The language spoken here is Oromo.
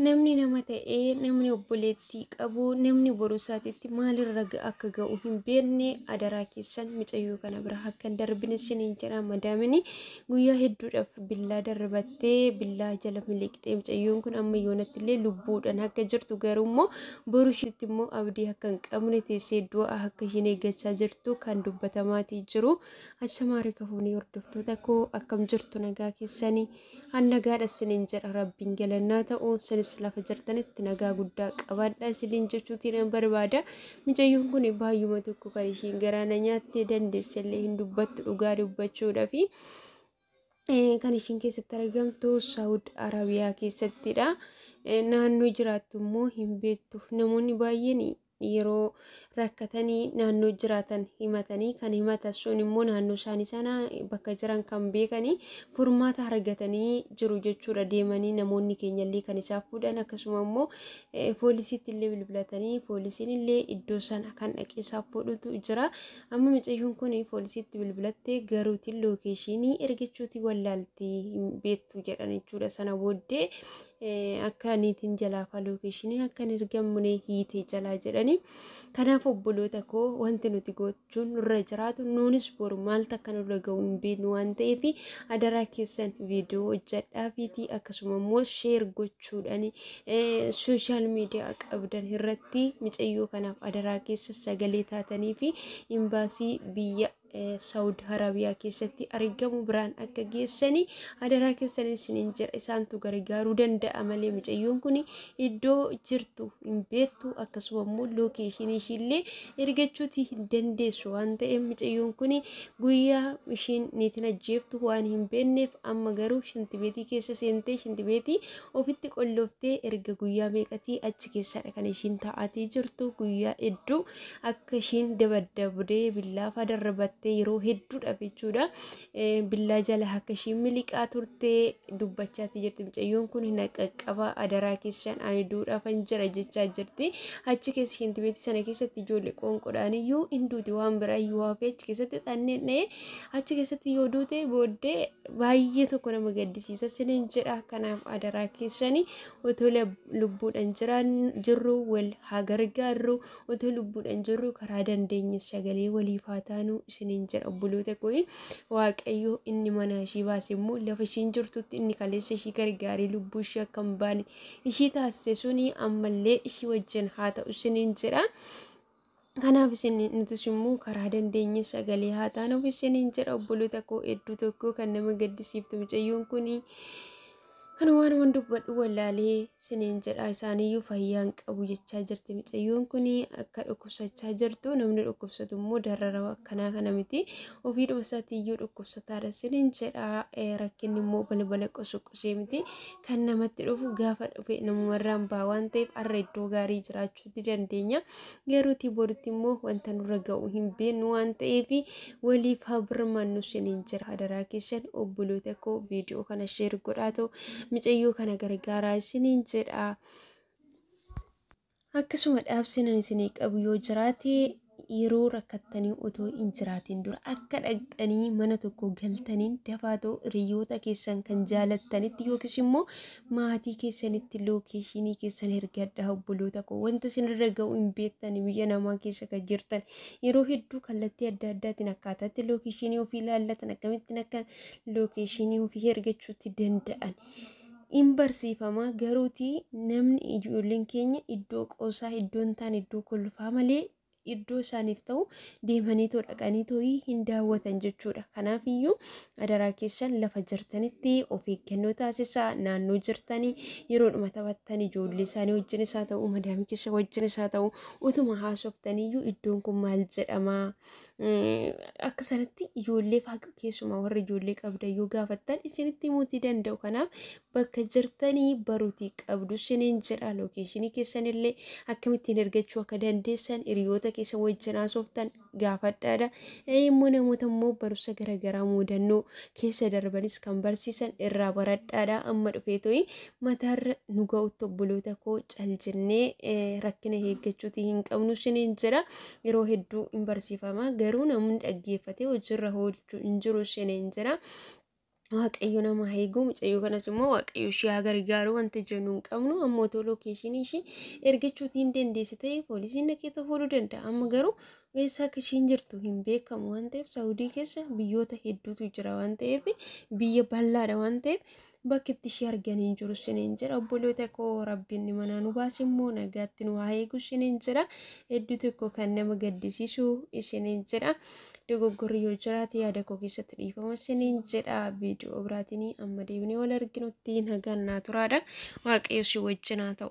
namni nama ta'ee namni obboleettii qabu namni borusaatitti maalirra akka ga'u hin beekne adaraa keessan mucayyoo kana bira akka darbine shiniin jedha madaamini guyyaa hedduudhaaf billaa darbattee billaa jala miliqxee mucayyoon kun amma yoonatti illee lubbuudhaan akka jirtu garuu borushitti immoo abdii akka hin qabne teessee du'a akka hin eeggachaa jirtu kan dubbatamaatii jiru. Ashamaari kafuunii hordoftoota koo akkam jirtu nagaa keessanii annagaadha siniin jedha rabbiin galannaa ta'u lafa jirtanitti nagaa guddaa qabaadha isiniin jechuutiin barbaada. Mucayyoon kun baay'uma tokko kan ishiin garaana nyaattee dandeessellee hin dubbattu dhugaa dubbachuudhaaf kan ishiin keessatti argamtu Saawud Arabiyaa keessattidha. Naannoo jiraattu immoo hin beektu. Namoonni baay'een yeroo rakkatanii naannoo jiraatan himatanii kan himatan sun immoo naannoo isaanii sana bakka jiran kan beekanii furmaata argatanii jiru jechuudha. Deemanii namoonni keenyallee kan isaaf fuudhan akkasuma immoo poolisiitti illee bilbilatanii poolisiin illee iddoo sana kan dhaqee isaaf fuudhutu jira. Amma mucayyoon kun poolisiitti bilbilattee garuutiin lookeeshinii ergachuuti wallaaltii hin beektu jedhan jechuudha. Sana booddee akka niitiin jalaafa lookeeshiniin akka hin ergamne hiitee jalaa jedhani. Kanaaf obboloota koo wanti nuti gochuun nurra jiraatu nuunis boru maaltu akka nurra ga'u hin beeknu waan ta'eef adaraa keessan viidiyoo hojjedhaafiiti akkasuma immoo sheer gochuudhaan sooshaal miidiyaa qabdan irratti mucayyoo kanaaf adaraa keessa sagalee taatanii fi imbaasii biyya Saawud Arabiyaa keessatti argamu biraan akka geessanii adaraa keessan isiniin jedha. Isaantu gargaaruu danda'a malee mucayyoon kun iddoo jirtu hin beektu akkasuma immoo lookeeshinii ishiillee ergachuuti hin dandeessu waan ta'eef mucayyoon kun guyyaa ishiin niitiin ajjeeftu waan hin beekneef amma garuu shintibeetii keessa seentee shintibeetii ofitti qollooftee erga guyyaa meeqatii achi keessadha kan ishiin taa'atii jirtu. Guyyaa hedduu akka ishiin dabaddabdee billaafa darbatte yeroo hedduudhaaf jechuudha. Billaa jala akka ishiin miliqaa turtee dubbachaati jirti. Mucayyoon kun naqaqqaba adaraa keessan ani duudhaafan jira jechaa jirti. Achi keessa shintibeetii sana keessatti ijoollee qoonqodhaan iyyuu hinduuti waan biraa iyyuu hafe achi keessatti xannee achi keessatti yoo duute booddee baay'ee tokko nama gaddisiisa siniin jedha. Kanaaf adaraa keessanii otoo lubbuudhaan jirru wal haa gargaarru otoo lubbuudhaan jirru karaa dandeenye sagalee waliif haa taanu isiniin jedha obboloota koo. Waaqayyo inni mana ishii baase immoo lafa ishiin jirtutti inni kaleessa ishii gargaaree lubbuu ishii akka hin baane ishii taasise suni ammallee ishii wajjin haa ta'u isiniin jedha. Kanaaf nutis immoo karaa dandeenye sagalee haa taanuuf isiniin jedha obboloota koo. Hedduu tokko kan nama gaddisiiftu mucayyoon kun kan waan dubbadhu wallaalee siniin jedha. Isaaniiyyuu fayyaan qabu jechaa jirti mucayyoon kun akka dhukkubsachaa jirtu. Namni dhukkubsatu immoo darara akkanaa kana miti ofiidhuma isaatiiyyuu dhukkubsataadha siniin jedha. Rakkinni immoo balbala qosoqosee miti kan namatti dhufu gaafa dhufe namumarraan ba'a waan ta'eef har'a iddoo gaarii jiraachuuti dandeenya. Garuutii boritti immoo wanta nurra ga'u hin beeknu waan ta'eef waliif haa birmannu siniin jedha. Adaraa keessan obboloota koo viidiyoo kana sheer godhaa ta'u mucayyoo kana gargaaraa isiniin jedha. Akkasuma dhaabsinan isinii qabu yoo jiraate yeroo rakkattanii otoo hin jiraatin dura akka dhaqxanii mana tokko galtaniin dafaatoo hiriyoota keessan kan jaalattanitti yookiis immoo maatii keessanitti lookeeshinii keessan ergadhaa obboloota koo. Wanta isinirra ga'u hin beektani biyya namaa keessa kan jirtan yeroo hedduu kallattii adda addaatiin akkaataatti lookeeshinii ofii ilaallatan akkamittiin akka lookeeshinii ofii ergachuutti danda'an in barsiifama. Garuuti namni ijoolleen keenya iddoo qoosaa iddoo hin taane iddoo kolfaa malee iddoo isaaniif ta'u deemanii dhaqanii hin daawwatan jechuudha. Kanaaf iyyuu adaraa keessan lafa jirtanitti of eeggannoo taasisaa. Naannoo jirtanii yeroodhuma taphattan ijoollee isaanii wajjinis haa ta'u madaamii keessa wajjinis haa ta'u utuma haasoftanii iyyuu iddoon kun maal jedhama akka sanatti ijoollee keessumaa warri ijoollee qabdan yoo gaafattan isinitti himuutii danda'u. Kanaaf bakka jirtanii baruutii qabdu isiniin jedha. Lookeeshinii keessanillee akkamittiin ergachuu akka dandeessan hiriyoota keessa wajjin haasoftan gaafadhaadha. Immoo namoota immoo barumsa garaagaraa mudannoo keessa darbanis kan barsiisan irraa baradhaadha. Amma dhufee to'i mataarra nu ga'utti obboloota koo cal jennee rakkina eeggachuutii hin qabnu isiniin jedha. Yeroo hedduu hin barsiifama garuu namni dhaggeeffatee hojiirra oolchuu hin jiru isiniin jedha. waaqayyo nama eegu mucayyoo kanas immoo waaqayyo ishee haa gargaaru wanti jennu hin qabnu ammoo too lookeeshinii ishee ergachuutii hin dandeesse ta'ee poolisiin dhaqee fuudhuu danda'a amma garuu eessa akka ishiin jirtu hin beekamu waan ta'eef saawudii keessa biyyoota hedduutu jira waan ta'eef biyya bal'aadha waan ta'eef bakki itti ishee arganii jiru isheen jira obboloota koo rabbiin mana nu baase immoo nagaatti nu haa eegu isheen jira hedduu tokko kan nama gaddisiisu isheen jira. Dogoggorri yoo jiraate yaada koo keessatti dhiifama isiniin jedha viidiyoo biraatiin amma deebinee wal arginutti nagaan naa turaadha waaqayyo si wajjin haa ta'u.